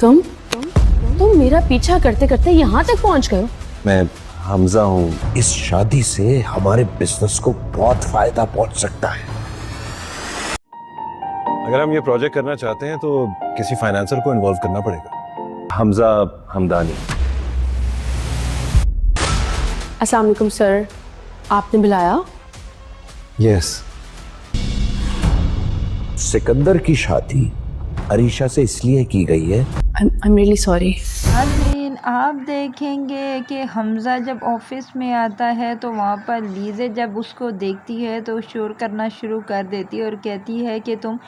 तुम तुम मेरा पीछा करते करते यहाँ तक पहुँच गए हो। मैं हमजा हूँ। इस शादी से हमारे बिजनेस को बहुत फायदा पहुंच सकता है। अगर हम ये प्रोजेक्ट करना चाहते हैं तो किसी फाइनेंसर को इन्वॉल्व करना पड़ेगा। हमजा हमदानी। अस्सलाम वालेकुम सर, आपने बुलाया? यस। सिकंदर की शादी अरीशा से इसलिए की गई है। I'm really sorry. नाज़रीन, आप देखेंगे कि हमज़ा जब ऑफिस में आता है तो वहाँ पर लीज़े जब उसको देखती है तो शोर करना शुरू कर देती है और कहती है कि तुम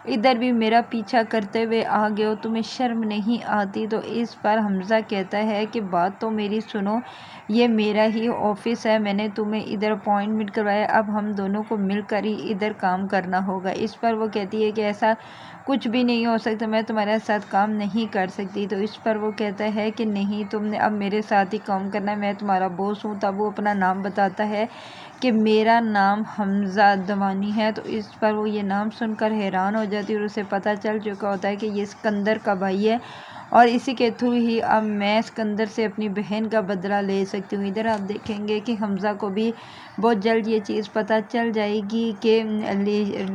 इधर भी मेरा पीछा करते हुए आ गए हो, तुम्हें शर्म नहीं आती। तो इस पर हमज़ा कहता है कि बात तो मेरी सुनो, ये मेरा ही ऑफिस है, मैंने तुम्हें इधर अपॉइंटमेंट करवाया, अब हम दोनों को मिलकर ही इधर काम करना होगा। इस पर वो कहती है कि ऐसा कुछ भी नहीं हो सकता, मैं तुम्हारे साथ काम नहीं कर सकती। तो इस पर वो कहता है कि नहीं, तुमने अब मेरे साथ ही काम करना है, मैं तुम्हारा बॉस हूँ। तब वो अपना नाम बताता है कि मेरा नाम हमज़ा दवानी है। तो इस पर वो ये नाम सुनकर हैरान हो जाती है और उसे पता चल चुका होता है कि ये सिकंदर का भाई है और इसी के थ्रू ही अब मैं सिकंदर से अपनी बहन का बदला ले सकती हूँ। इधर आप देखेंगे कि हमज़ा को भी बहुत जल्द ये चीज़ पता चल जाएगी कि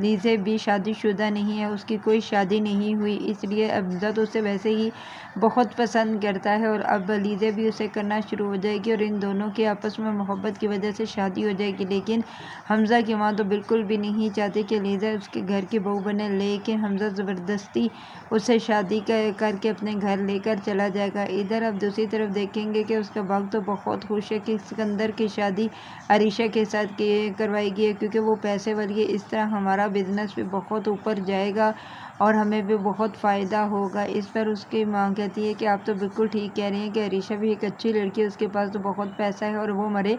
लीज़े भी शादीशुदा नहीं है, उसकी कोई शादी नहीं हुई, इसलिए हमज़ा तो उसे वैसे ही बहुत पसंद करता है और अब लीज़े भी उसे करना शुरू हो जाएगी और इन दोनों की आपस में मोहब्बत की वजह से शादी हो जाएगी। लेकिन हमज़ा की माँ तो बिल्कुल भी नहीं चाहती कि लीज़ा उसके घर की बहू बने, लेकिन हमज़ा ज़बरदस्ती उसे शादी करके अपने घर लेकर चला जाएगा। इधर अब दूसरी तरफ देखेंगे कि उसका बाप तो बहुत खुश है कि सिकंदर की शादी अरीशा के साथ करवाई है, क्योंकि वो पैसे वाली है, इस तरह हमारा बिजनेस भी बहुत ऊपर जाएगा और हमें भी बहुत फ़ायदा होगा। इस पर उसकी माँ कहती है कि आप तो बिल्कुल ठीक कह रही हैं कि अरीशा भी एक अच्छी लड़की है, उसके पास तो बहुत पैसा है और वो हमारे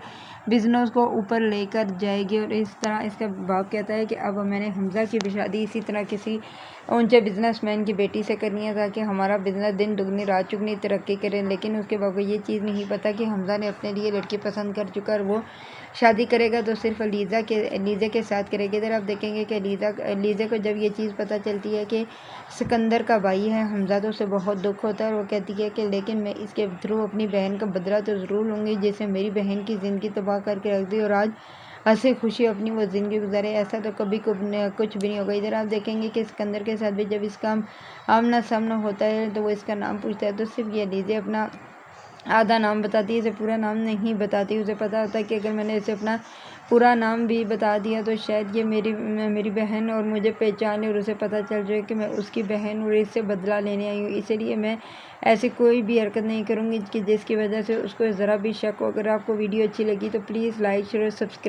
बिज़नेस को ऊपर लेकर जाएगी। और इस तरह इसका बाप कहता है कि अब मैंने हमज़ा की भी शादी इसी तरह किसी ऊंचे बिजनेसमैन की बेटी से करनी है ताकि हमारा बिज़नेस दिन दुगनी रात चुगनी तरक्की करें। लेकिन उसके बाप को ये चीज़ नहीं पता कि हमज़ा ने अपने लिए लड़की पसंद कर चुका और वो शादी करेगा तो सिर्फ लीज़ा के साथ करेगी। इधर आप देखेंगे कि लीज़ा को जब ये चीज़ पता चलती है कि सिकंदर का भाई है हमज़ा, तो उसे बहुत दुख होता है और वो कहती है कि लेकिन मैं इसके थ्रू अपनी बहन का बदला तो ज़रूर लूँगी, जिससे मेरी बहन की ज़िंदगी तबाह करके रख दी और आज हंसी खुशी अपनी वो ज़िंदगी गुजारे, ऐसा तो कभी कुछ भी नहीं होगा। इधर आप देखेंगे कि सिकंदर के साथ भी जब इसका आमना सामना होता है तो वो इसका नाम पूछता है तो सिर्फ ये लीज़े अपना आधा नाम बताती है, इसे पूरा नाम नहीं बताती। उसे पता होता है कि अगर मैंने इसे अपना पूरा नाम भी बता दिया तो शायद ये मेरी बहन और मुझे पहचाने और उसे पता चल जाए कि मैं उसकी बहन और इससे बदला लेने आई हूँ, इसलिए मैं ऐसी कोई भी हरकत नहीं करूँगी कि जिसकी वजह से उसको ज़रा भी शक हो। अगर आपको वीडियो अच्छी लगी तो प्लीज़ लाइक शेयर और सब्सक्राइब